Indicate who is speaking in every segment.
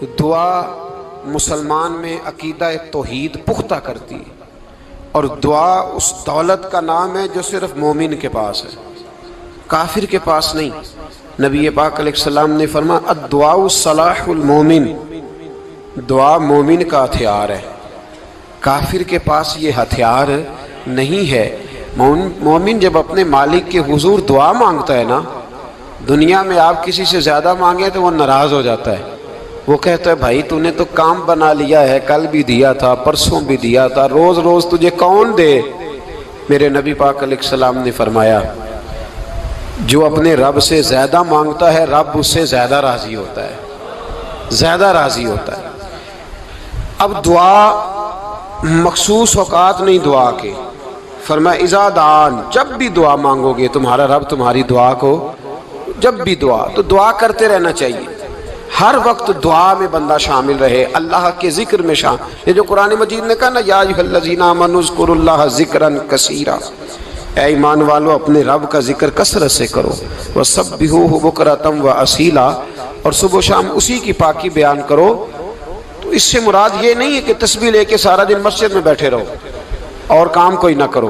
Speaker 1: دعا مسلمان میں عقیدہ توحید پختہ کرتی ہے، اور دعا اس دولت کا نام ہے جو صرف مومن کے پاس ہے، کافر کے پاس نہیں۔ نبی پاک علیہ السلام نے فرمایا الدعاء صلاح المومن، دعا مومن کا ہتھیار ہے، کافر کے پاس یہ ہتھیار نہیں ہے۔ مومن جب اپنے مالک کے حضور دعا مانگتا ہے نا، دنیا میں آپ کسی سے زیادہ مانگے تو وہ ناراض ہو جاتا ہے، وہ کہتا ہے بھائی تو نے تو کام بنا لیا ہے، کل بھی دیا تھا، پرسوں بھی دیا تھا، روز روز تجھے کون دے؟ میرے نبی پاک علیہ السلام نے فرمایا جو اپنے رب سے زیادہ مانگتا ہے رب اس سے زیادہ راضی ہوتا ہے، زیادہ راضی ہوتا ہے۔ اب دعا مخصوص اوقات نہیں دعا کے، فرمایا اذا دعان، جب بھی دعا مانگو گے تمہارا رب تمہاری دعا کو، جب بھی دعا تو دعا کرتے رہنا چاہیے، ہر وقت دعا میں بندہ شامل رہے، اللہ کے ذکر میں شامل۔ یہ جو قرآن مجید نے کہا نا یا ایھا الذین آمنوا اذکروا اللہ ذکرا کثیرا، اے ایمان والو اپنے رب کا ذکر کثرت سے کرو، وسبحوہ بکرۃ واصیلا، اور صبح و شام اسی کی پاکی بیان کرو۔ تو اس سے مراد یہ نہیں ہے کہ تسبیح لے کے سارا دن مسجد میں بیٹھے رہو اور کام کوئی نہ کرو،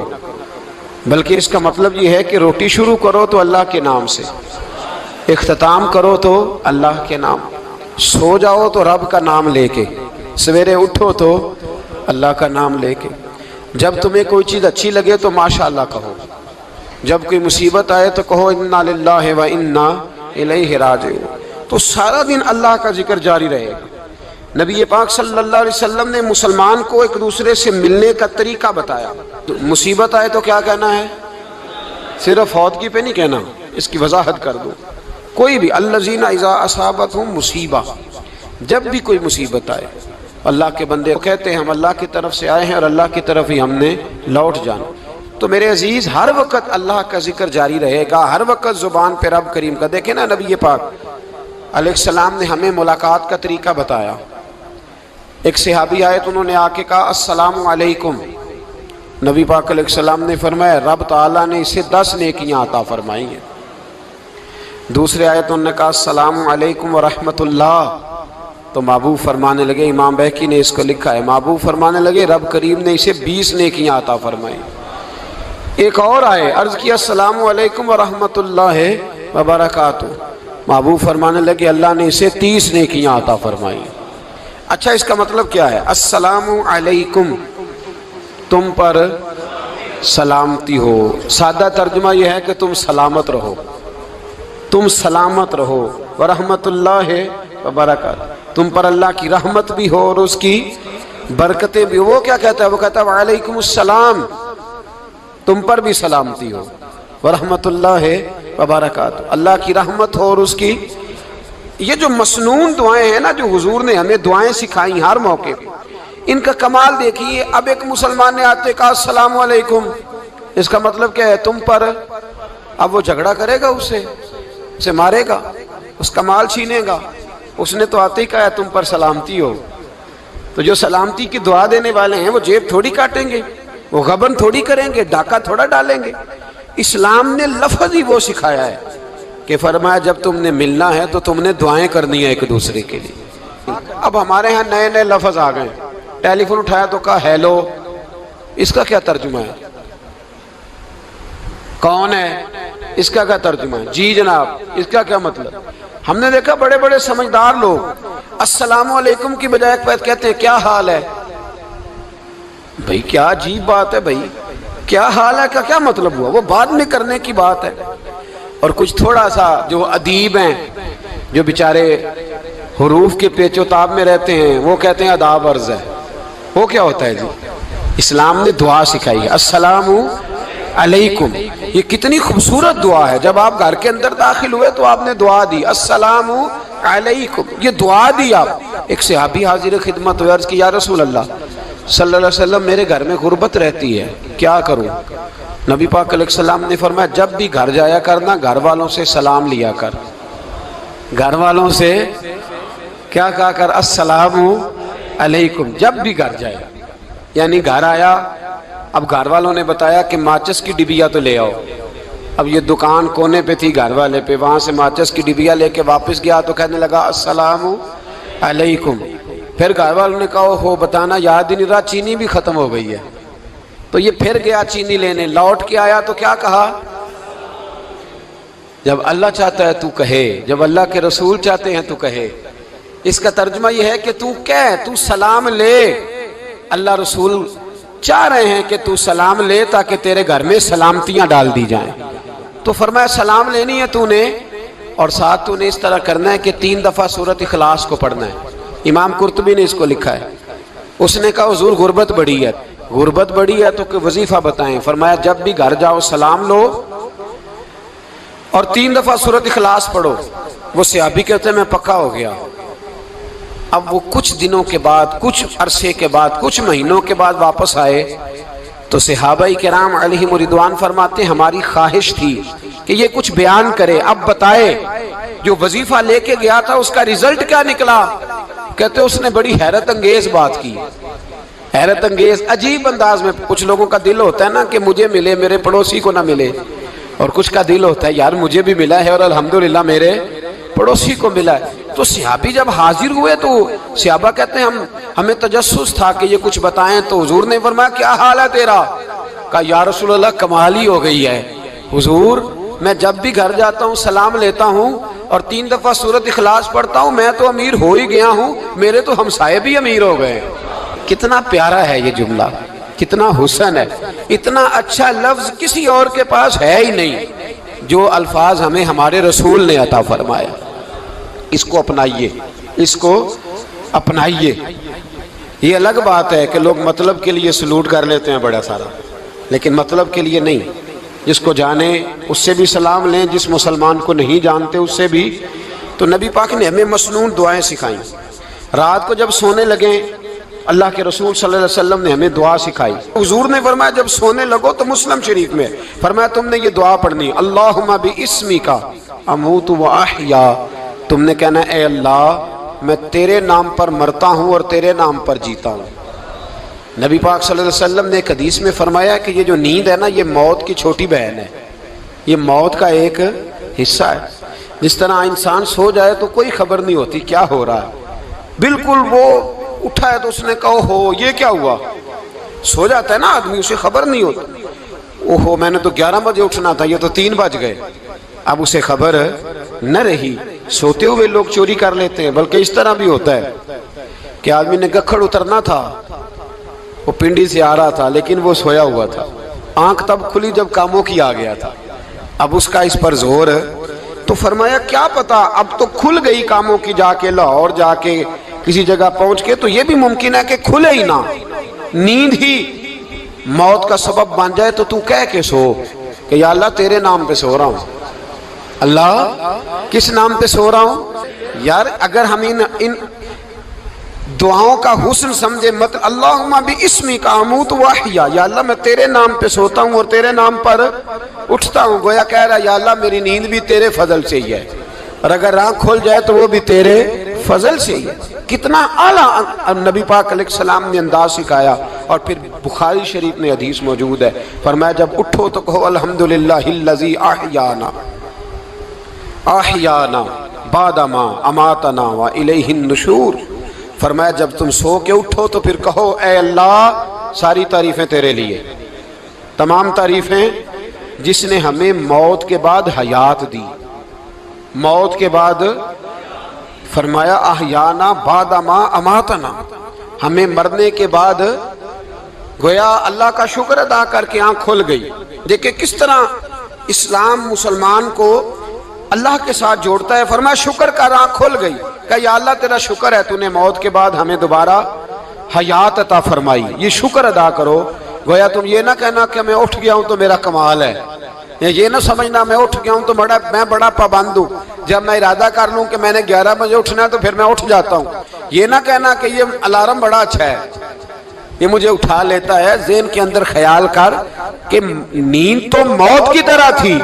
Speaker 1: بلکہ اس کا مطلب یہ ہے کہ روٹی شروع کرو تو اللہ کے نام سے، اختتام کرو تو اللہ کے نام، سو جاؤ تو رب کا نام لے کے، سویرے اٹھو تو اللہ کا نام لے کے، جب تمہیں کوئی چیز اچھی لگے تو ماشاءاللہ کہو، جب کوئی مصیبت آئے تو کہو انا للہ و انا الیہ راجعون۔ تو سارا دن اللہ کا ذکر جاری رہے گا۔ نبی پاک صلی اللہ علیہ وسلم نے مسلمان کو ایک دوسرے سے ملنے کا طریقہ بتایا۔ مصیبت آئے تو کیا کہنا ہے؟ صرف فوتگی پہ نہیں کہنا، اس کی وضاحت کر دو۔ کوئی بھی الذین اذا اصابتہم مصیبہ، جب بھی کوئی مصیبت آئے اللہ کے بندے کہتے ہیں ہم اللہ کی طرف سے آئے ہیں اور اللہ کی طرف ہی ہم نے لوٹ جانا۔ تو میرے عزیز ہر وقت اللہ کا ذکر جاری رہے گا، ہر وقت زبان پہ رب کریم کا۔ دیکھیں نا نبی پاک علیہ السلام نے ہمیں ملاقات کا طریقہ بتایا۔ ایک صحابی آئے تو انہوں نے آ کے کہا السلام علیکم، نبی پاک علیہ السلام نے فرمایا رب تعالیٰ نے اسے 10 نیکیاں عطا فرمائی ہیں۔ دوسرے آئے تو انہوں نے کہا السلام علیکم ورحمۃ اللہ، تو محبوب فرمانے لگے، امام بہقی نے اس کو لکھا ہے، محبوب فرمانے لگے رب کریم نے اسے 20 نیکیاں عطا فرمائی۔ ایک اور آئے، عرض کیا السلام علیکم ورحمۃ اللہ وبرکاتہ، محبوب فرمانے لگے اللہ نے اسے 30 نیکیاں عطا فرمائی۔ اچھا اس کا مطلب کیا ہے؟ السلام علیکم، تم پر سلامتی ہو، سادہ ترجمہ یہ ہے کہ تم سلامت رہو، تم سلامت رہو، ورحمۃ اللہ وبرکاتہ، تم پر اللہ کی رحمت بھی ہو اور اس کی برکتیں بھی ہو۔ وہ کیا کہتا ہے؟ وہ کہتا ہے وعلیکم السلام، تم پر بھی سلامتی ہو، ورحمۃ اللہ وبرکاتہ، اللہ کی رحمت ہو اور اس کی۔ یہ جو مسنون دعائیں ہیں نا جو حضور نے ہمیں دعائیں سکھائیں ہر موقع پہ، ان کا کمال دیکھیے۔ اب ایک مسلمان نے آتے کہا السلام علیکم، اس کا مطلب کیا ہے؟ تم پر۔ اب وہ جھگڑا کرے گا اسے مارے گا، اس کا مال چھینے گا؟ اس نے تو آتے ہی کہا تم پر سلامتی ہو۔ تو جو سلامتی کی دعا دینے والے ہیں وہ جیب تھوڑی کاٹیں گے، وہ غبن تھوڑی کریں گے، ڈاکہ تھوڑا ڈالیں گے۔ اسلام نے لفظ ہی وہ سکھایا ہے کہ فرمایا جب تم نے ملنا ہے تو تم نے دعائیں کرنی ہیں ایک دوسرے کے لیے۔ اب ہمارے ہاں نئے نئے لفظ آ گئے، ٹیلی فون اٹھایا تو کہا ہیلو، اس کا کیا ترجمہ ہے؟ کون ہے؟ اس کا کیا ترجمہ ہے؟ جی جناب، اس کا کیا مطلب؟ ہم نے دیکھا بڑے بڑے سمجھدار لوگ السلام علیکم کی بجائے کہتے ہیں کیا حال ہے؟ بھائی کیا عجیب بات ہے، بھائی کیا حال ہے کا کیا مطلب ہوا؟ وہ بعد میں کرنے کی بات ہے۔ اور کچھ تھوڑا سا جو ادیب ہیں، جو بیچارے حروف کے پیچ و تاب میں رہتے ہیں، وہ کہتے ہیں آداب عرض ہے۔ وہ کیا ہوتا ہے جی؟ اسلام نے دعا سکھائی ہے السلام علیکم، یہ کتنی خوبصورت دعا ہے۔ جب آپ گھر کے اندر داخل ہوئے تو آپ نے دعا دی السلام علیکم، یہ دعا دی آپ۔ ایک صحابی حاضر خدمت ہوئے، عرض کی یا رسول اللہ صلی اللہ علیہ وسلم میرے گھر میں غربت رہتی ہے، کیا کروں؟ نبی پاک علیہ السلام نے فرمایا جب بھی گھر جایا کرنا گھر والوں سے سلام لیا کر، گھر والوں سے کیا کہا کر؟ السلام علیکم، جب بھی گھر جائے۔ یعنی گھر آیا، اب گھر والوں نے بتایا کہ ماچس کی ڈبیا تو لے آؤ۔ اب یہ دکان کونے پہ تھی گھر والے پہ، وہاں سے ماچس کی ڈبیا لے کے واپس گیا تو کہنے لگا السلام علیکم. پھر گھر والوں نے کہا ہو بتانا یاد ہی نہیں رہا، چینی بھی ختم ہو گئی ہے. تو یہ پھر گیا چینی لینے، لوٹ کے آیا تو کیا کہا؟ جب اللہ چاہتا ہے تو کہے، جب اللہ کے رسول چاہتے ہیں تو کہے. اس کا ترجمہ یہ ہے کہ تو کہہ، تو سلام لے. اللہ رسول چاہ رہے ہیں کہ تو سلام لے تاکہ تیرے گھر میں سلامتیاں ڈال دی جائیں. تو فرمایا سلام لینی ہے تو نے، اور ساتھ تو نے اس طرح کرنا ہے کہ 3 دفعہ سورۃ اخلاص کو پڑھنا ہے. امام قرطبی نے اس کو لکھا ہے. اس نے کہا حضور غربت بڑی ہے. غربت بڑی ہے تو کہ وظیفہ بتائیں. فرمایا جب بھی گھر جاؤ سلام لو اور 3 دفعہ سورۃ اخلاص پڑھو. وہ صحابی کہتے ہیں میں پکا ہو گیا. اب وہ کچھ دنوں کے بعد، کچھ عرصے کے بعد، کچھ مہینوں کے بعد واپس آئے تو صحابہ کرام علیہم رضوان فرماتے ہیں ہماری خواہش تھی کہ یہ کچھ بیان کرے، اب بتائے جو وظیفہ لے کے گیا تھا اس کا رزلٹ کیا نکلا. کہتے اس نے بڑی حیرت انگیز بات کی، حیرت انگیز عجیب انداز میں. کچھ لوگوں کا دل ہوتا ہے نا کہ مجھے ملے میرے پڑوسی کو نہ ملے، اور کچھ کا دل ہوتا ہے یار مجھے بھی ملا ہے اور الحمدللہ میرے پڑوسی کو ملا ہے. تو صحابی جب حاضر ہوئے تو صحابہ کہتے ہیں ہمیں تجسس تھا کہ یہ کچھ بتائیں. تو حضور نے فرمایا کیا حال ہے تیرا؟ کہا یا رسول اللہ کمال ہی ہو گئی ہے حضور، میں جب بھی گھر جاتا ہوں سلام لیتا ہوں اور 3 دفعہ سورۃ اخلاص پڑھتا ہوں. میں تو امیر ہو ہی گیا ہوں، میرے تو ہمسائے بھی امیر ہو گئے. کتنا پیارا ہے یہ جملہ، کتنا حسن ہے. اتنا اچھا لفظ کسی اور کے پاس ہے ہی نہیں جو الفاظ ہمیں ہمارے رسول نے عطا فرمایا. اس کو اپنائیے، اس کو اپنائیے. یہ الگ بات ہے کہ لوگ مطلب کے لیے سلوٹ کر لیتے ہیں بڑا سارا، لیکن مطلب کے لیے نہیں. جس کو جانے اس سے بھی سلام لیں، جس مسلمان کو نہیں جانتے اس سے بھی. تو نبی پاک نے ہمیں مسنون دعائیں سکھائیں. رات کو جب سونے لگیں اللہ کے رسول صلی اللہ علیہ وسلم نے ہمیں دعا سکھائی. حضور نے فرمایا جب سونے لگو تو مسلم شریف میں فرمایا تم نے یہ دعا پڑھنی، اللہم باسمک اموت و احیا. تم نے کہنا اے اللہ میں تیرے نام پر مرتا ہوں اور تیرے نام پر جیتا ہوں. نبی پاک صلی اللہ علیہ وسلم نے ایک حدیث میں فرمایا کہ یہ جو نیند ہے نا یہ موت کی چھوٹی بہن ہے، یہ موت کا ایک حصہ ہے. جس طرح انسان سو جائے تو کوئی خبر نہیں ہوتی کیا ہو رہا ہے، بالکل وہ اٹھا ہے تو اس نے کہا ہو یہ کیا ہوا. سو جاتا ہے نا آدمی، اسے خبر نہیں ہوتی. اوہو میں نے تو 11 بجے اٹھنا تھا، یہ تو 3 بج گئے. اب اسے خبر نہ رہی. سوتے ہوئے لوگ چوری کر لیتے ہیں، بلکہ اس طرح بھی ہوتا ہے کہ آدمی نے گکھڑ اترنا تھا، وہ پنڈی سے آ رہا تھا لیکن وہ سویا ہوا تھا. آنکھ تب کھلی جب کاموں کی آ گیا تھا. اب اس کا اس پر زور ہے تو فرمایا کیا پتا اب تو کھل گئی کاموں کی، جا کے لاہور جا کے کسی جگہ پہنچ کے تو یہ بھی ممکن ہے کہ کھلے ہی نہ، نیند ہی موت کا سبب بن جائے. تو تو کہہ کے سو کہ یا اللہ تیرے نام پہ سو رہا ہوں. اللہ کس نام پہ سو رہا ہوں؟ یار اگر ہم ان دعاؤں کا حسن سمجھے مت اللہم باسمک اموت و احیا، یا اللہ میں تیرے نام پہ سوتا ہوں اور تیرے نام پر اٹھتا ہوں. گویا کہہ رہا یا اللہ میری نیند بھی تیرے فضل سے ہی ہے، اور اگر آنکھ کھل جائے تو وہ بھی تیرے فضل سے ہی ہے. کتنا اعلیٰ نبی پاک علیہ السلام نے انداز سکھایا. اور پھر بخاری شریف میں حدیث موجود ہے، فرمایا جب اٹھو تو کہو الحمدللہ الذی احیانا احیانا بعد ما اماتنا والیہ النشور. فرمایا جب تم سو کے اٹھو تو پھر کہو اے اللہ ساری تعریفیں تیرے لیے، تمام تعریفیں جس نے ہمیں موت کے بعد حیات دی. موت کے بعد فرمایا احیانا بعد ما اماتنا، ہمیں مرنے کے بعد گویا اللہ کا شکر ادا کر کے آنکھ کھل گئی. دیکھیں کس طرح اسلام مسلمان کو اللہ کے ساتھ جوڑتا ہے. فرمایا شکر کر، آنکھ کھل گئی. کہ یا اللہ تیرا شکر ہے تو نے موت کے بعد ہمیں دوبارہ حیات عطا فرمائی، یہ شکر ادا کرو. گویا تم یہ نہ کہنا کہ میں اٹھ گیا ہوں تو میرا کمال ہے، یہ نہ سمجھنا میں اٹھ گیا ہوں تو میں بڑا پابند ہوں، جب میں ارادہ کر لوں کہ میں نے 11 بجے اٹھنا ہے تو پھر میں اٹھ جاتا ہوں. یہ نہ کہنا کہ یہ الارم بڑا اچھا ہے، یہ مجھے اٹھا لیتا ہے. ذہن کے اندر خیال کر کہ نیند تو موت کی طرح تھی،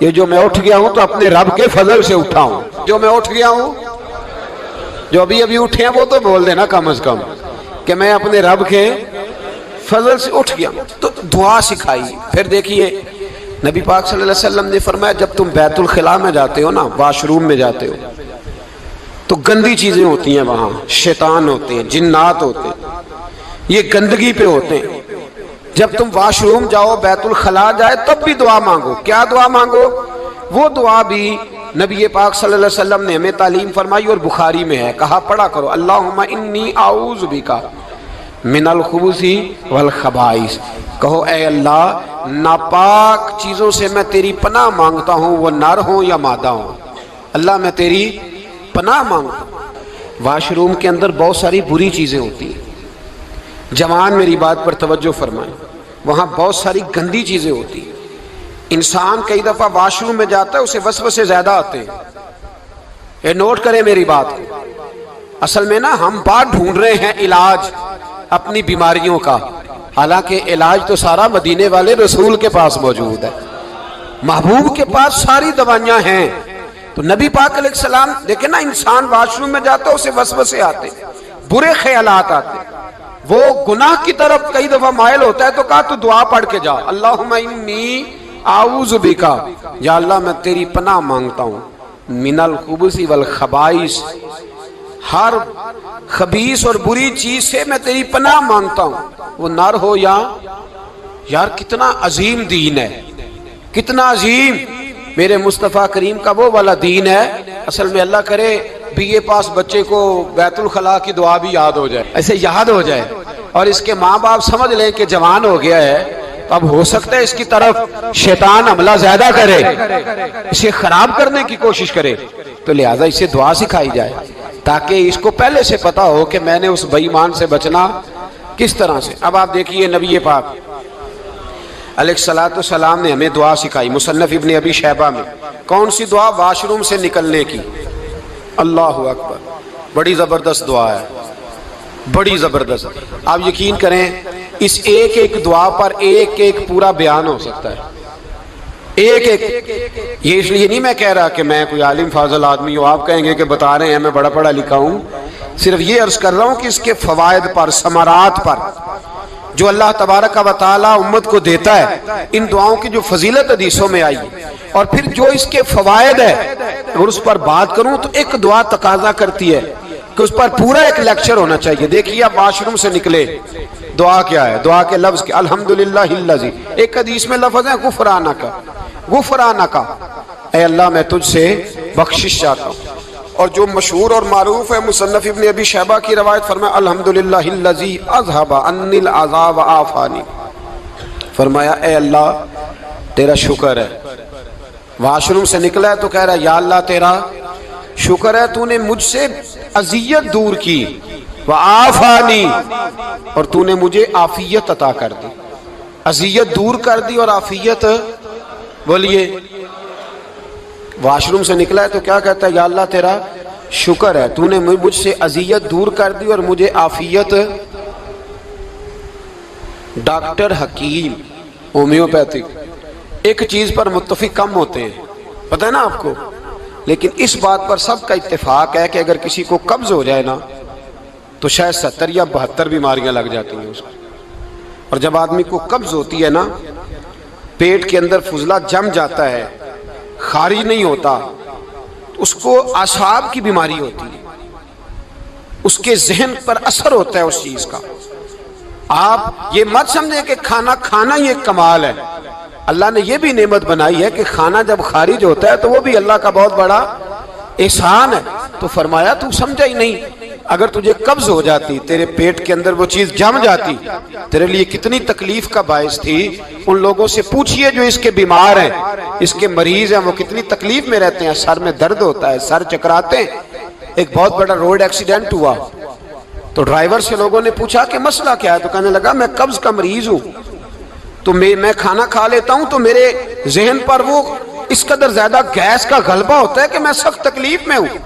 Speaker 1: یہ جو میں اٹھ گیا ہوں تو اپنے رب کے فضل سے اٹھا ہوں. جو میں اٹھ گیا ہوں، جو ابھی اٹھے ہیں وہ تو بول دینا کم از کم کہ میں اپنے رب کے فضل سے اٹھ گیا. تو دعا سکھائی. پھر دیکھیے نبی پاک صلی اللہ علیہ وسلم نے فرمایا جب تم بیت الخلاء میں جاتے ہو نا، واش روم میں جاتے ہو، تو گندی چیزیں ہوتی ہیں وہاں، شیطان ہوتے ہیں، جنات ہوتے ہیں، یہ گندگی پہ ہوتے ہیں۔ جب تم واش روم جاؤ، بیت الخلا جائے، تب بھی دعا مانگو۔ کیا دعا مانگو؟ وہ دعا بھی نبی پاک صلی اللہ علیہ وسلم نے ہمیں تعلیم فرمائی اور بخاری میں ہے، کہا پڑھا کرو اللہم انی اعوذ بک من الخبث والخبائث۔ کہو اے اللہ ناپاک چیزوں سے میں تیری پناہ مانگتا ہوں، وہ نر ہوں یا مادہ ہوں۔ اللہ میں تیری پناہ مانگتا ہوں۔ واش روم کے اندر بہت ساری بری چیزیں ہوتی ہیں، جوان میری بات پر توجہ فرمائیں، وہاں بہت ساری گندی چیزیں ہوتی ہیں۔ انسان کئی دفعہ واش روم میں جاتا ہے، اسے وسوسے زیادہ آتے ہیں، یہ نوٹ کریں میری بات کو۔ اصل میں نا ہم بات ڈھونڈ رہے ہیں علاج اپنی بیماریوں کا، حالانکہ علاج تو سارا مدینے والے رسول کے پاس موجود ہے، محبوب کے پاس ساری دوائیاں ہیں۔ تو نبی پاک علیہ السلام دیکھیں نا، انسان واش روم میں جاتا ہے اسے وسوسے آتے، برے خیالات آتے، وہ گناہ کی طرف کئی دفعہ مائل ہوتا ہے، تو کہا تو دعا پڑھ کے جا اللہم انی اعوذ بکا، یا اللہ میں تیری پناہ مانگتا ہوں من الخبث والخبائث، ہر خبیث اور بری چیز سے میں تیری پناہ مانگتا ہوں، وہ نر ہو یا یار۔ کتنا عظیم دین ہے، کتنا عظیم میرے مصطفیٰ کریم کا وہ والا دین ہے۔ اصل میں اللہ کرے بی اے پاس بچے کو بیت الخلا کی دعا بھی یاد ہو جائے، ایسے یاد ہو جائے، اور اس کے ماں باپ سمجھ لیں کہ جوان ہو گیا ہے، تو اب ہو سکتا ہے اس کی طرف شیطان حملہ زیادہ کرے، اسے خراب کرنے کی کوشش کرے، تو لہٰذا اسے دعا سکھائی جائے تاکہ اس کو پہلے سے پتا ہو کہ میں نے اس بے ایمان سے بچنا کس طرح سے۔ اب آپ دیکھیے نبی پاک علیہ السلام نے ہمیں دعا سکھائی، مصنف ابن ابی شیبہ میں۔ کون سی دعا؟ واش روم سے نکلنے کی۔ اللہ اکبر، بڑی زبردست دعا ہے، بڑی زبردست۔ آپ یقین کریں اس ایک ایک دعا پر ایک ایک پورا بیان ہو سکتا ہے، ایک ایک۔ یہ اس لیے نہیں میں کہہ رہا کہ میں کوئی عالم فاضل آدمی ہوں، آپ کہیں گے کہ بتا رہے ہیں میں بڑا پڑھا لکھا ہوں، صرف یہ عرض کر رہا ہوں کہ اس کے فوائد پر، ثمرات پر جو اللہ تبارک و تعالی امت کو دیتا ہے، ان دعاؤں کی جو فضیلت حدیثوں میں آئی، اور پھر جو اس کے فوائد ہے، اگر اس پر بات کروں تو ایک دعا تقاضا کرتی ہے کہ اس پر پورا ایک لیکچر ہونا چاہیے۔ دیکھیے آپ واش روم سے نکلے، دعا کیا ہے؟ دعا کے لفظ کے الحمدللہ الذی، ایک حدیث میں لفظ ہے غفرانک، غفرانک، اے اللہ میں تجھ سے بخشش چاہتا ہوں۔ اور جو مشہور اور معروف ہے مصنف ابن ابی شیبہ کی روایت، فرمایا الحمدللہ الذی اذھب عنی العذاب وعافانی، فرمایا اے اللہ تیرا شکر ہے۔ واش روم سے نکلا ہے تو کہہ رہا ہے یا اللہ تیرا شکر ہے، تو نے مجھ سے اذیت دور کی، وعافانی، اور تو نے مجھے عافیت عطا کر دی، اذیت دور کر دی اور عافیت۔ بولیے واش روم سے نکلا ہے تو کیا کہتا ہے؟ یا اللہ تیرا شکر ہے، تو نے مجھ سے اذیت دور کر دی اور مجھے عافیت۔ ڈاکٹر حکیم ہومیوپیتھک ایک چیز پر متفق کم ہوتے ہیں، پتہ ہے نا آپ کو، لیکن اس بات پر سب کا اتفاق ہے کہ اگر کسی کو قبض ہو جائے نا تو شاید 70 یا 72 بیماریاں لگ جاتی ہیں اس کو۔ اور جب آدمی کو قبض ہوتی ہے نا، پیٹ کے اندر فضلہ جم جاتا ہے، خارج نہیں ہوتا، اس کو اعصاب کی بیماری ہوتی ہے، اس کے ذہن پر اثر ہوتا ہے اس چیز کا۔ آپ یہ مت سمجھیں کہ کھانا کھانا ہی ایک کمال ہے، اللہ نے یہ بھی نعمت بنائی ہے کہ کھانا جب خارج ہوتا ہے تو وہ بھی اللہ کا بہت بڑا احسان ہے۔ تو فرمایا تو سمجھا ہی نہیں، اگر تجھے قبض ہو جاتی، تیرے پیٹ کے اندر وہ چیز جم جاتی، تیرے لیے کتنی تکلیف کا باعث تھی۔ ان لوگوں سے پوچھئے جو اس کے بیمار ہیں، اس کے مریض ہیں، وہ کتنی تکلیف میں رہتے ہیں، سر میں درد ہوتا ہے، سر چکراتے ہیں۔ ایک بہت بڑا روڈ ایکسیڈنٹ ہوا تو ڈرائیور سے لوگوں نے پوچھا کہ مسئلہ کیا ہے، تو کہنے لگا میں قبض کا مریض ہوں، تو میں کھانا کھا لیتا ہوں تو میرے ذہن پر وہ اس قدر زیادہ گیس کا غلبہ ہوتا ہے کہ میں سخت تکلیف میں ہوں۔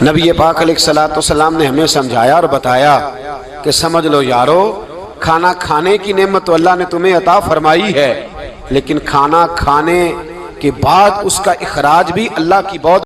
Speaker 1: نبی پاک علیہ السلام نے ہمیں سمجھایا اور بتایا کہ سمجھ لو یارو، کھانا کھانے کی نعمت تو اللہ نے تمہیں عطا فرمائی ہے، لیکن کھانا کھانے کے بعد اس کا اخراج بھی اللہ کی بہت